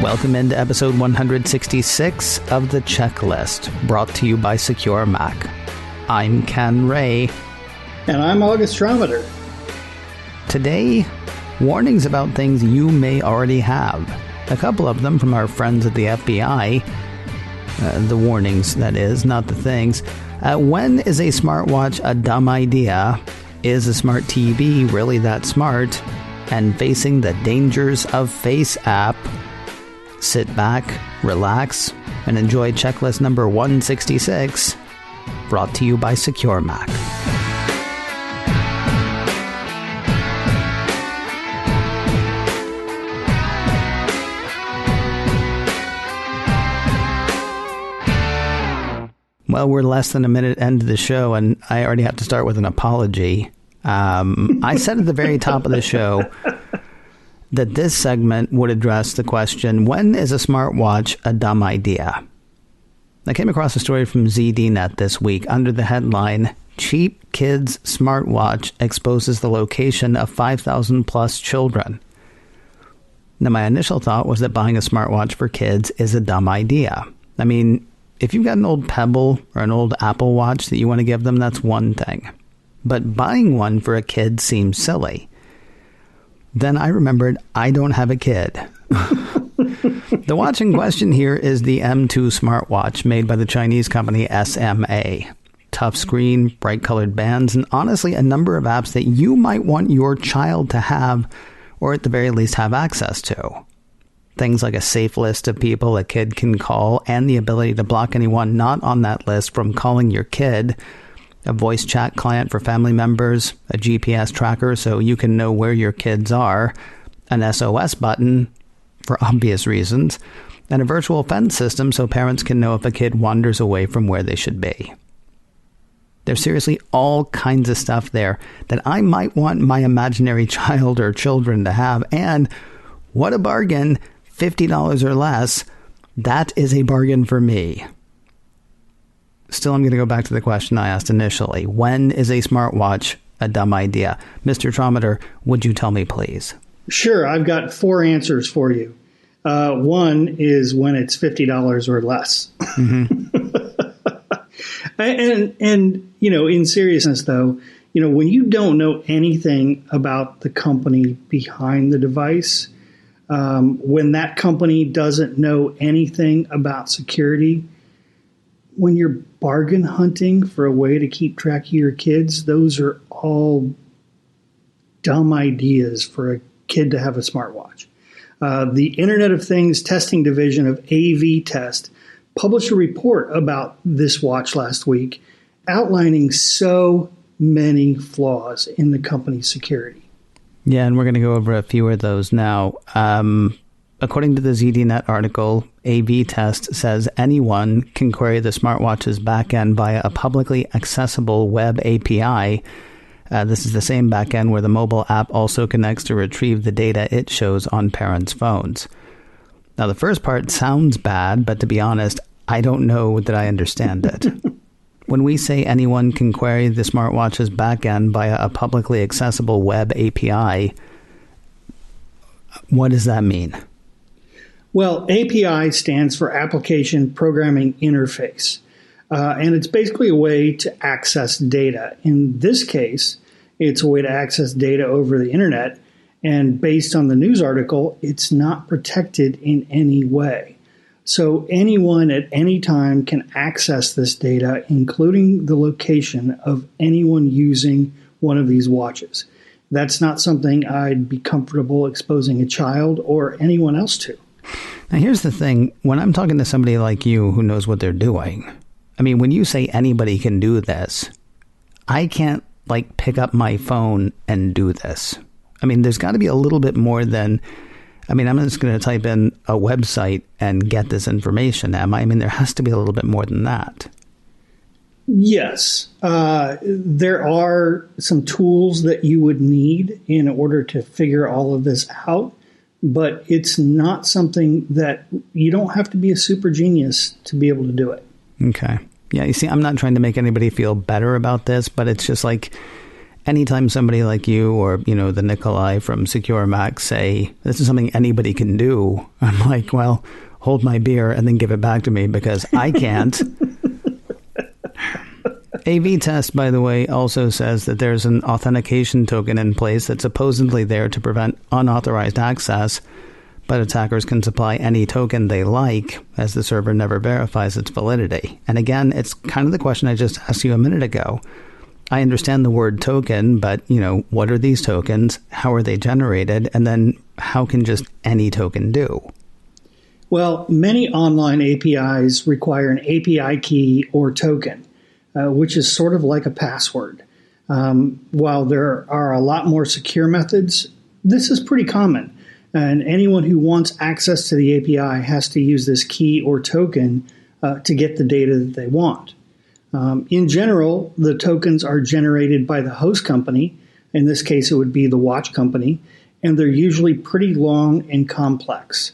Welcome into episode 166 of The Checklist, brought to you by Secure Mac. I'm Ken Ray. And I'm August Trometer. Today, warnings about things you may already have. A couple of them from our friends at the FBI. The warnings, that is, not the things. When is a smartwatch a dumb idea? Is a smart TV really that smart? And facing the dangers of FaceApp. Sit back, relax, and enjoy checklist number 166, brought to you by Secure Mac. Well, we're less than a minute into the show, and I already have to start with an apology. I said at the very top of the show that this segment would address the question, when is a smartwatch a dumb idea? I came across a story from ZDNet this week under the headline, Cheap Kids Smartwatch Exposes the Location of 5,000 plus Children. Now, my initial thought was that buying a smartwatch for kids is a dumb idea. I mean, if you've got an old Pebble or an old Apple Watch that you want to give them, that's one thing. But buying one for a kid seems silly. Then I remembered I don't have a kid. The watch in question here is the M2 smartwatch made by the Chinese company SMA. Tough screen, bright colored bands, and honestly a number of apps that you might want your child to have, or at the very least have access to. Things like a safe list of people a kid can call and the ability to block anyone not on that list from calling your kid, a voice chat client for family members, a GPS tracker so you can know where your kids are, an SOS button for obvious reasons, and a virtual fence system so parents can know if a kid wanders away from where they should be. There's seriously all kinds of stuff there that I might want my imaginary child or children to have, and what a bargain, $50 or less, that is a bargain for me. Still, I'm going to go back to the question I asked initially. When is a smartwatch a dumb idea? Mr. Trometer, would you tell me, please? Sure. I've got 4 answers for you. One is when it's $50 or less. Mm-hmm. and you know, in seriousness, though, you know, when you don't know anything about the company behind the device, when that company doesn't know anything about security, when you're bargain hunting for a way to keep track of your kids, those are all dumb ideas for a kid to have a smartwatch. The Internet of Things testing division of AV Test published a report about this watch last week, outlining so many flaws in the company's security. Yeah, and we're going to go over a few of those now. According to the ZDNet article, AV Test says anyone can query the smartwatch's backend via a publicly accessible web API. This is the same backend where the mobile app also connects to retrieve the data it shows on parents' phones. Now, the first part sounds bad, but to be honest, I don't know that I understand it. When we say anyone can query the smartwatch's backend via a publicly accessible web API, what does that mean? Well, API stands for Application Programming Interface, and it's basically a way to access data. In this case, it's a way to access data over the internet, and based on the news article, it's not protected in any way. So anyone at any time can access this data, including the location of anyone using one of these watches. That's not something I'd be comfortable exposing a child or anyone else to. Now, here's the thing. When I'm talking to somebody like you who knows what they're doing, I mean, when you say anybody can do this, I can't, pick up my phone and do this. I mean, there's got to be a little bit more than, I'm just going to type in a website and get this information, am I? I mean, there has to be a little bit more than that. Yes. There are some tools that you would need in order to figure all of this out. But it's not something that you don't have to be a super genius to be able to do it. Okay. Yeah, you see, I'm not trying to make anybody feel better about this, but it's just anytime somebody like you or, the Nikolai from Secure Mac say, this is something anybody can do, I'm like, well, hold my beer and then give it back to me because I can't. AV Test, by the way, also says that there's an authentication token in place that's supposedly there to prevent unauthorized access, but attackers can supply any token they like, as the server never verifies its validity. And again, it's kind of the question I just asked you a minute ago. I understand the word token, but, what are these tokens? How are they generated? And then how can just any token do? Well, many online APIs require an API key or token, which is sort of like a password. While there are a lot more secure methods, this is pretty common. And anyone who wants access to the API has to use this key or token to get the data that they want. In general, the tokens are generated by the host company. In this case, it would be the watch company. And they're usually pretty long and complex.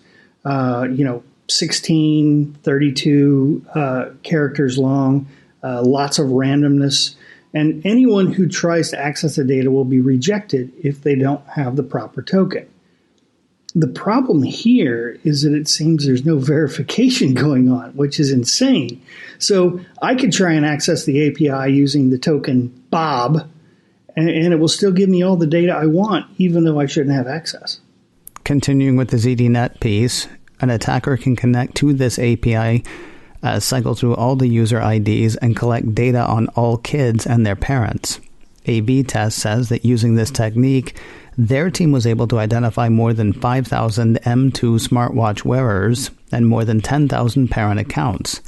16, 32 characters long, lots of randomness. And anyone who tries to access the data will be rejected if they don't have the proper token. The problem here is that it seems there's no verification going on, which is insane. So I could try and access the API using the token Bob, and it will still give me all the data I want, even though I shouldn't have access. Continuing with the ZDNet piece, an attacker can connect to this API, cycle through all the user IDs, and collect data on all kids and their parents. AV Test says that using this technique, their team was able to identify more than 5,000 M2 smartwatch wearers and more than 10,000 parent accounts.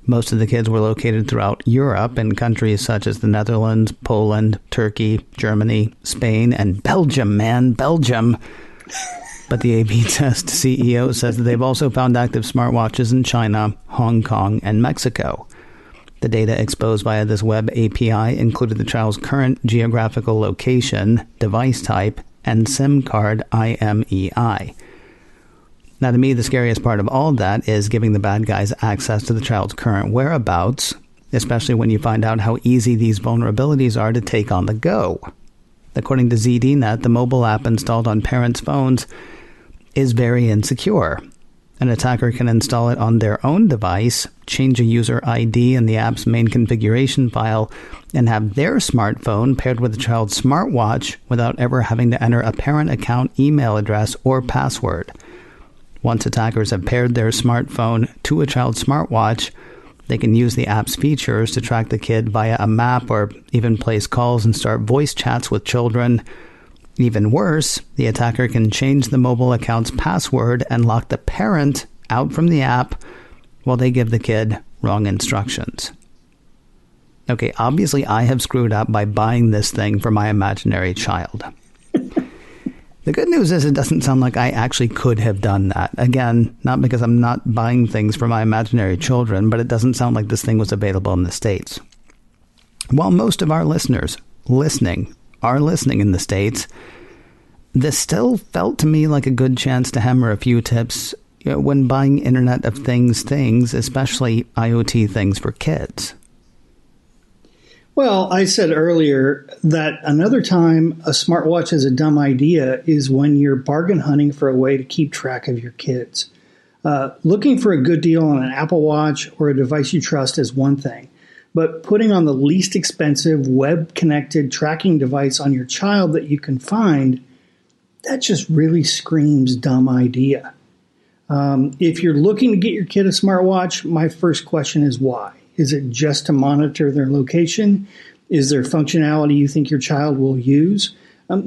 Most of the kids were located throughout Europe in countries such as the Netherlands, Poland, Turkey, Germany, Spain, and Belgium, Belgium. But the AV Test CEO says that they've also found active smartwatches in China, Hong Kong, and Mexico. The data exposed via this web API included the child's current geographical location, device type, and SIM card IMEI. Now, to me, the scariest part of all of that is giving the bad guys access to the child's current whereabouts, especially when you find out how easy these vulnerabilities are to take on the go. According to ZDNet, the mobile app installed on parents' phones is very insecure. An attacker can install it on their own device, change a user ID in the app's main configuration file, and have their smartphone paired with the child's smartwatch without ever having to enter a parent account email address or password. Once attackers have paired their smartphone to a child's smartwatch, they can use the app's features to track the kid via a map or even place calls and start voice chats with children. Even worse, the attacker can change the mobile account's password and lock the parent out from the app while they give the kid wrong instructions. Okay, obviously I have screwed up by buying this thing for my imaginary child. The good news is it doesn't sound like I actually could have done that. Again, not because I'm not buying things for my imaginary children, but it doesn't sound like this thing was available in the States. While most of our listeners are listening in the States, this still felt to me like a good chance to hammer a few tips when buying Internet of things, especially IoT things for kids. Well, I said earlier that another time a smartwatch is a dumb idea is when you're bargain hunting for a way to keep track of your kids. Looking for a good deal on an Apple Watch or a device you trust is one thing, but putting on the least expensive web-connected tracking device on your child that you can find, that just really screams dumb idea. If you're looking to get your kid a smartwatch, my first question is why? Is it just to monitor their location? Is there functionality you think your child will use?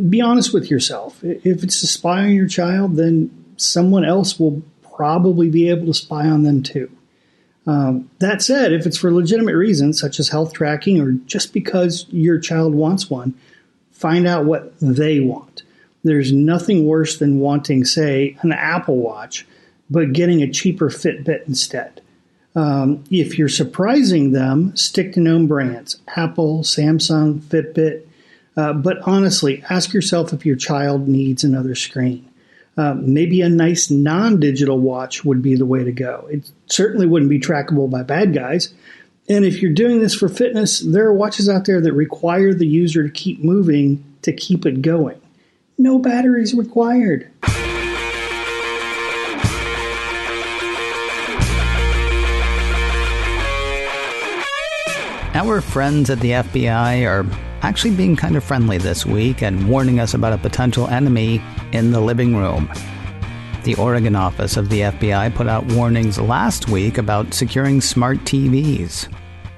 Be honest with yourself. If it's to spy on your child, then someone else will probably be able to spy on them too. That said, if it's for legitimate reasons, such as health tracking or just because your child wants one, find out what they want. There's nothing worse than wanting, say, an Apple Watch, but getting a cheaper Fitbit instead. If you're surprising them, stick to known brands, Apple, Samsung, Fitbit. But honestly, ask yourself if your child needs another screen. Maybe a nice non-digital watch would be the way to go. It certainly wouldn't be trackable by bad guys, And if you're doing this for fitness, there are watches out there that require the user to keep moving to keep it going. No batteries required. Our friends at the FBI are actually being kind of friendly this week and warning us about a potential enemy in the living room. The Oregon office of the FBI put out warnings last week about securing smart TVs.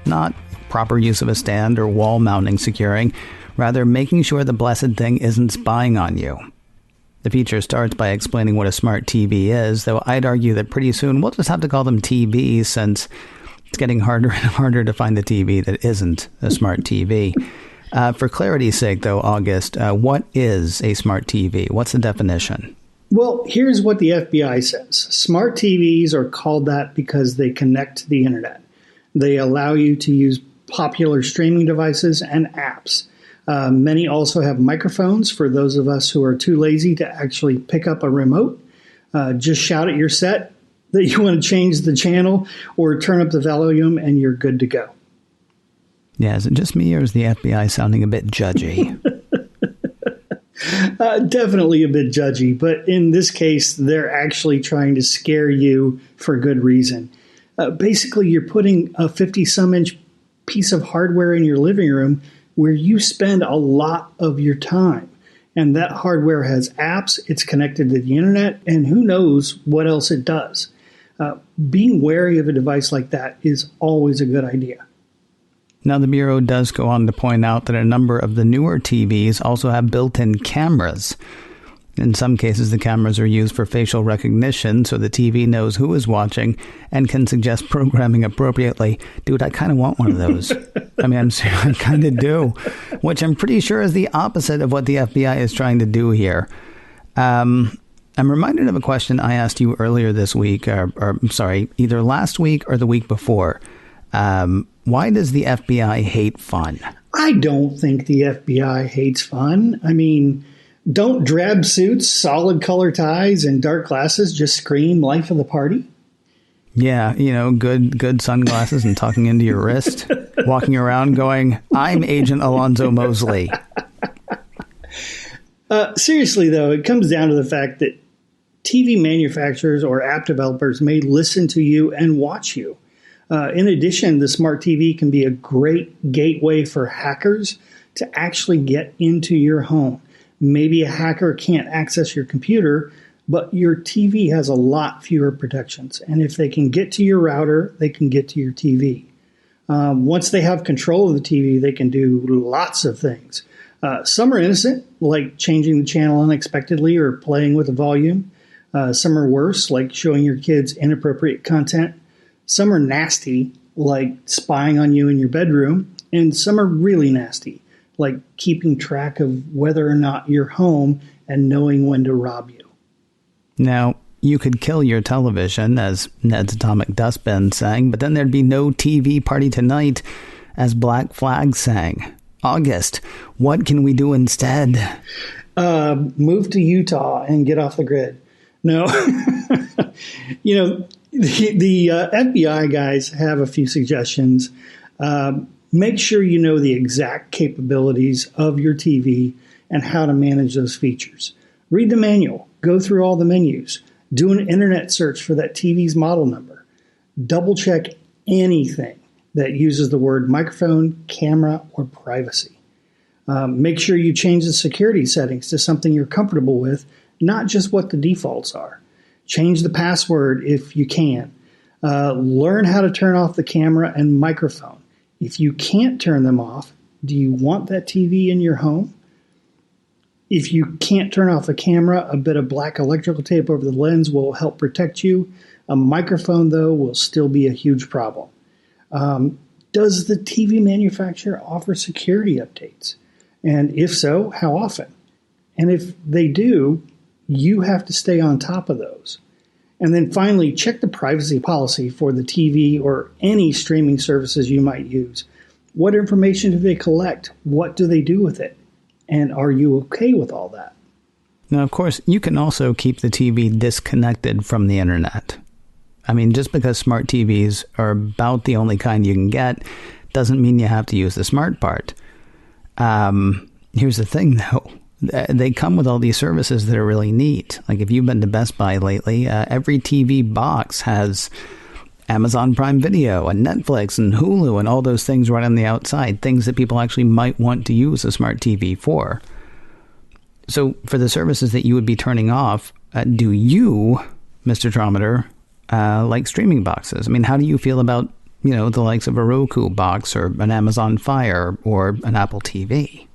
Not proper use of a stand or wall mounting securing, rather making sure the blessed thing isn't spying on you. The feature starts by explaining what a smart TV is, though I'd argue that pretty soon we'll just have to call them TVs since it's getting harder and harder to find a TV that isn't a smart TV. For clarity's sake, though, August, what is a smart TV? What's the definition? Well, here's what the FBI says. Smart TVs are called that because they connect to the internet. They allow you to use popular streaming devices and apps. Many also have microphones for those of us who are too lazy to actually pick up a remote. Just shout at your set that you want to change the channel or turn up the volume and you're good to go. Yeah, is it just me or is the FBI sounding a bit judgy? Definitely a bit judgy, but in this case, they're actually trying to scare you for good reason. Basically, you're putting a 50-some-inch piece of hardware in your living room where you spend a lot of your time. And that hardware has apps, it's connected to the internet, and who knows what else it does. Being wary of a device like that is always a good idea. Now, the Bureau does go on to point out that a number of the newer TVs also have built-in cameras. In some cases, the cameras are used for facial recognition, so the TV knows who is watching and can suggest programming appropriately. Dude, I kind of want one of those. I mean, I'm serious, I kind of do, which I'm pretty sure is the opposite of what the FBI is trying to do here. I'm reminded of a question I asked you earlier this week, either last week or the week before. Why does the FBI hate fun? I don't think the FBI hates fun. I mean, don't drab suits, solid color ties, and dark glasses just scream life of the party? Yeah, good sunglasses and tucking into your wrist, walking around going, I'm Agent Alonzo Mosley. Seriously, though, it comes down to the fact that TV manufacturers or app developers may listen to you and watch you. In addition, the smart TV can be a great gateway for hackers to actually get into your home. Maybe a hacker can't access your computer, but your TV has a lot fewer protections. And if they can get to your router, they can get to your TV. Once they have control of the TV, they can do lots of things. Some are innocent, like changing the channel unexpectedly or playing with the volume. Some are worse, like showing your kids inappropriate content. Some are nasty, like spying on you in your bedroom. And some are really nasty, like keeping track of whether or not you're home and knowing when to rob you. Now, you could kill your television, as Ned's Atomic Dustbin sang, but then there'd be no TV party tonight, as Black Flag sang. August, what can we do instead? Move to Utah and get off the grid. No. The FBI guys have a few suggestions. Make sure you know the exact capabilities of your TV and how to manage those features. Read the manual. Go through all the menus. Do an internet search for that TV's model number. Double check anything that uses the word microphone, camera, or privacy. Make sure you change the security settings to something you're comfortable with, not just what the defaults are. Change the password if you can. Learn how to turn off the camera and microphone. If you can't turn them off, do you want that TV in your home? If you can't turn off the camera, a bit of black electrical tape over the lens will help protect you. A microphone, though, will still be a huge problem. Does the TV manufacturer offer security updates? And if so, how often? And if they do, you have to stay on top of those. And then finally, check the privacy policy for the TV or any streaming services you might use. What information do they collect? What do they do with it? And are you okay with all that? Now, of course, you can also keep the TV disconnected from the internet. I mean, just because smart TVs are about the only kind you can get doesn't mean you have to use the smart part. Here's the thing, though. They come with all these services that are really neat. Like if you've been to Best Buy lately, every TV box has Amazon Prime Video and Netflix and Hulu and all those things right on the outside, things that people actually might want to use a smart TV for. So for the services that you would be turning off, do you, Mr. Trometer, like streaming boxes? I mean, how do you feel about, the likes of a Roku box or an Amazon Fire or an Apple TV?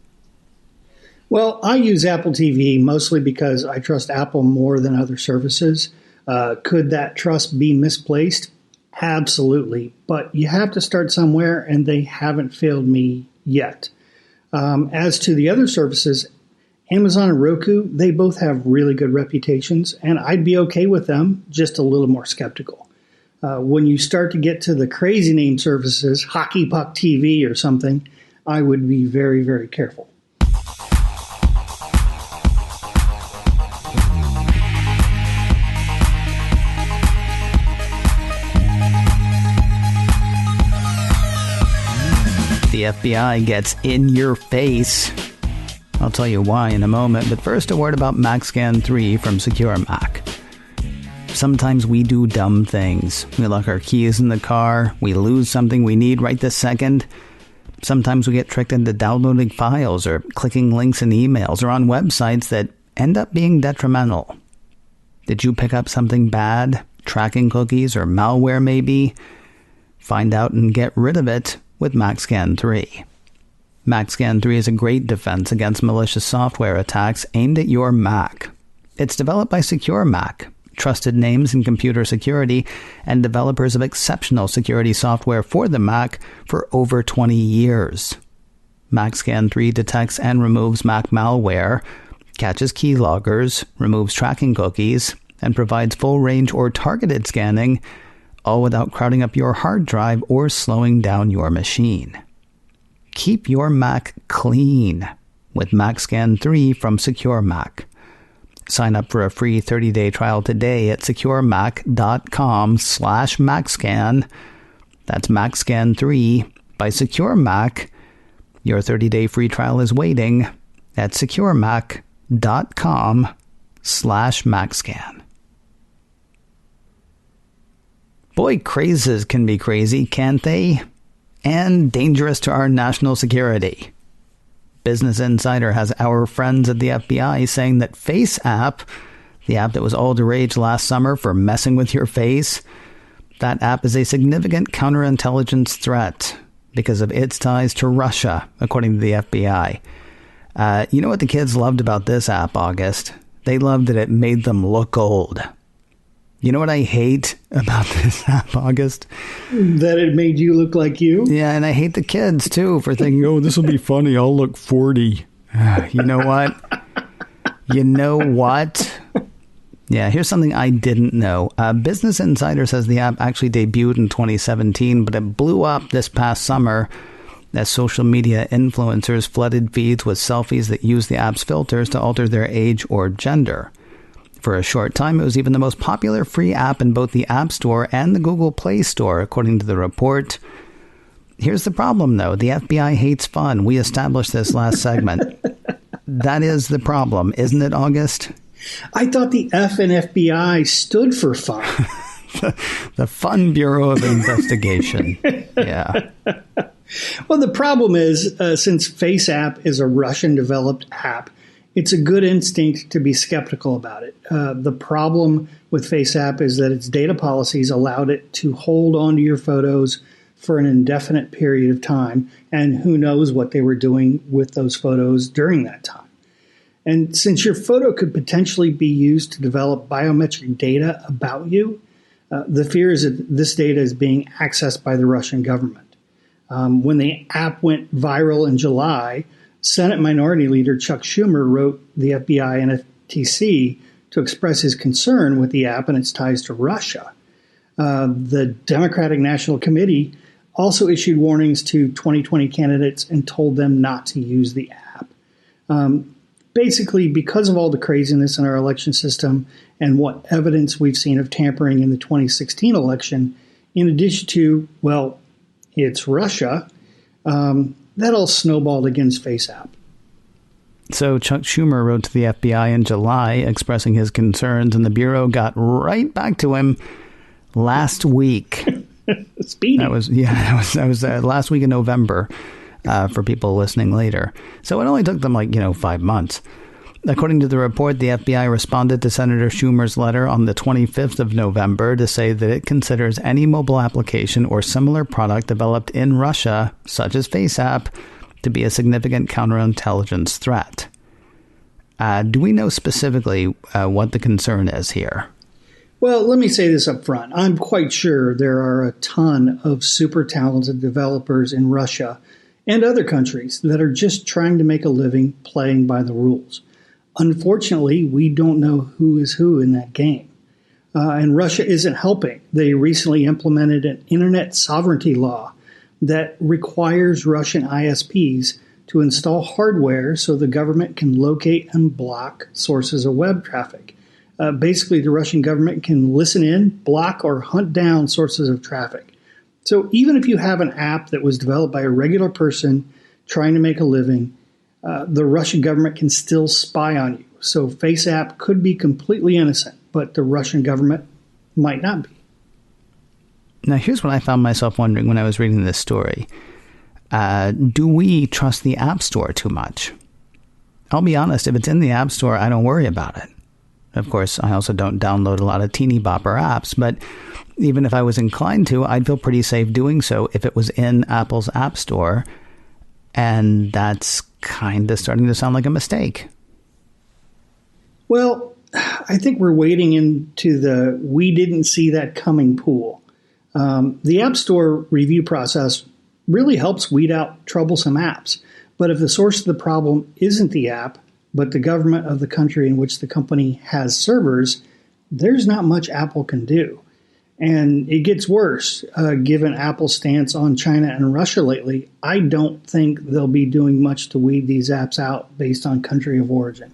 Well, I use Apple TV mostly because I trust Apple more than other services. Could that trust be misplaced? Absolutely. But you have to start somewhere, and they haven't failed me yet. As to the other services, Amazon and Roku, they both have really good reputations, and I'd be okay with them, just a little more skeptical. When you start to get to the crazy name services, Hockey Puck TV or something, I would be very, very careful. The FBI gets in your face. I'll tell you why in a moment, but first a word about MacScan 3 from Secure Mac. Sometimes we do dumb things. We lock our keys in the car, we lose something we need right this second. Sometimes we get tricked into downloading files or clicking links in emails or on websites that end up being detrimental. Did you pick up something bad? Tracking cookies or malware maybe? Find out and get rid of it with MacScan 3. MacScan 3 is a great defense against malicious software attacks aimed at your Mac. It's developed by Secure Mac, trusted names in computer security, and developers of exceptional security software for the Mac for over 20 years. MacScan 3 detects and removes Mac malware, catches keyloggers, removes tracking cookies, and provides full-range or targeted scanning, all without crowding up your hard drive or slowing down your machine. Keep your Mac clean with MacScan 3 from Secure Mac. Sign up for a free 30-day trial today at securemac.com/MacScan. That's MacScan 3 by Secure Mac. Your 30-day free trial is waiting at securemac.com/MacScan. Boy, crazes can be crazy, can't they? And dangerous to our national security. Business Insider has our friends at the FBI saying that FaceApp, the app that was all the rage last summer for messing with your face, that app is a significant counterintelligence threat because of its ties to Russia, according to the FBI. You know what the kids loved about this app, August? They loved that it made them look old. You know what I hate about this app, August? That it made you look like you? Yeah, and I hate the kids, too, for thinking, oh, this will be funny. I'll look 40. You know what? Yeah, here's something I didn't know. Business Insider says the app actually debuted in 2017, but it blew up this past summer as social media influencers flooded feeds with selfies that use the app's filters to alter their age or gender. For a short time, it was even the most popular free app in both the App Store and the Google Play Store, according to the report. Here's the problem, though. The FBI hates fun. We established this last segment. That is the problem, isn't it, August? I thought the F in FBI stood for fun. The Fun Bureau of Investigation. Yeah. Well, the problem is, since FaceApp is a Russian-developed app, it's a good instinct to be skeptical about it. The problem with FaceApp is that its data policies allowed it to hold onto your photos for an indefinite period of time, and who knows what they were doing with those photos during that time. And since your photo could potentially be used to develop biometric data about you, the fear is that this data is being accessed by the Russian government. When the app went viral in July, Senate Minority Leader Chuck Schumer wrote the FBI and FTC to express his concern with the app and its ties to Russia. The Democratic National Committee also issued warnings to 2020 candidates and told them not to use the app. basically, because of all the craziness in our election system and what evidence we've seen of tampering in the 2016 election, in addition to, well, it's Russia, that all snowballed against FaceApp. So Chuck Schumer wrote to the FBI in July expressing his concerns, and the Bureau got right back to him last week. Speedy. That was last week in November for people listening later. So it only took them 5 months. According to the report, the FBI responded to Senator Schumer's letter on the 25th of November to say that it considers any mobile application or similar product developed in Russia, such as FaceApp, to be a significant counterintelligence threat. Do we know specifically what the concern is here? Well, let me say this up front. I'm quite sure there are a ton of super talented developers in Russia and other countries that are just trying to make a living playing by the rules. Unfortunately, we don't know who is who in that game. And Russia isn't helping. They recently implemented an internet sovereignty law that requires Russian ISPs to install hardware so the government can locate and block sources of web traffic. Basically, the Russian government can listen in, block, or hunt down sources of traffic. So even if you have an app that was developed by a regular person trying to make a living, the Russian government can still spy on you. So FaceApp could be completely innocent, but the Russian government might not be. Now, here's what I found myself wondering when I was reading this story. Do we trust the App Store too much? I'll be honest, if it's in the App Store, I don't worry about it. Of course, I also don't download a lot of teeny bopper apps, but even if I was inclined to, I'd feel pretty safe doing so if it was in Apple's App Store. And that's kind of starting to sound like a mistake. Well, I think we're wading into the we didn't see that coming pool. The App Store review process really helps weed out troublesome apps. But if the source of the problem isn't the app, but the government of the country in which the company has servers, there's not much Apple can do. And it gets worse, given Apple's stance on China and Russia lately. I don't think they'll be doing much to weed these apps out based on country of origin.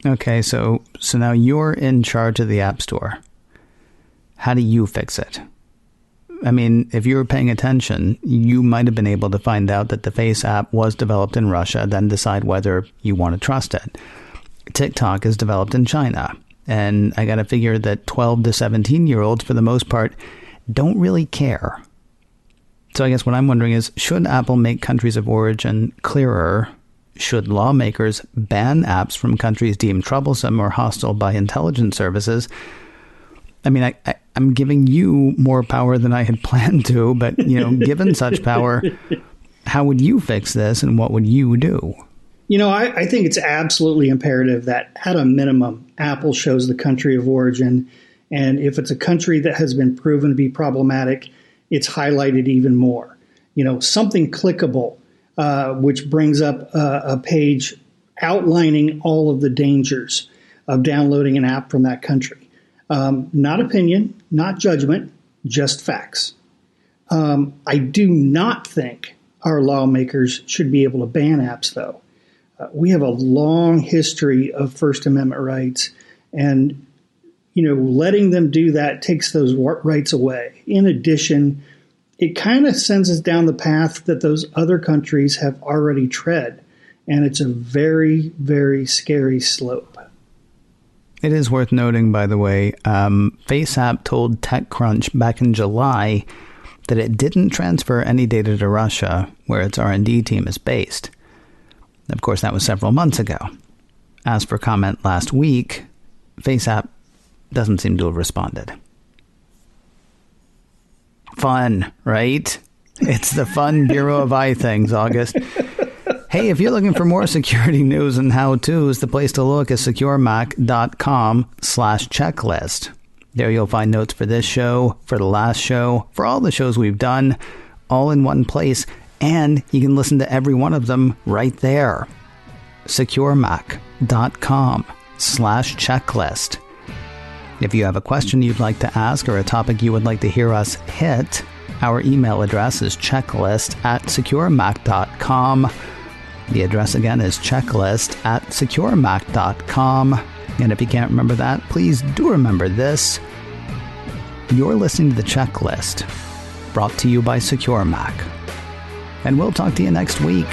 Okay, so now you're in charge of the App Store. How do you fix it? I mean, if you were paying attention, you might have been able to find out that the Face app was developed in Russia, then decide whether you want to trust it. TikTok is developed in China. And I got to figure that 12 to 17-year-olds, for the most part, don't really care. So I guess what I'm wondering is, should Apple make countries of origin clearer? Should lawmakers ban apps from countries deemed troublesome or hostile by intelligence services? I mean, I'm giving you more power than I had planned to, but, given such power, how would you fix this and what would you do? I think it's absolutely imperative that at a minimum, Apple shows the country of origin. And if it's a country that has been proven to be problematic, it's highlighted even more. Something clickable, which brings up a page outlining all of the dangers of downloading an app from that country. Not opinion, not judgment, just facts. I do not think our lawmakers should be able to ban apps, though. We have a long history of First Amendment rights, and, letting them do that takes those rights away. In addition, it kind of sends us down the path that those other countries have already tread, and it's a very, very scary slope. It is worth noting, by the way, FaceApp told TechCrunch back in July that it didn't transfer any data to Russia, where its R&D team is based. Of course, that was several months ago. As for comment last week, FaceApp doesn't seem to have responded. Fun, right? It's the fun Bureau of I things, August. Hey, if you're looking for more security news and how-tos, the place to look is securemac.com/checklist. There you'll find notes for this show, for the last show, for all the shows we've done, all in one place. And you can listen to every one of them right there. securemac.com/checklist. If you have a question you'd like to ask or a topic you would like to hear us hit, our email address is checklist@securemac.com. The address again is checklist@securemac.com. And if you can't remember that, please do remember this. You're listening to The Checklist, brought to you by Secure Mac. And we'll talk to you next week.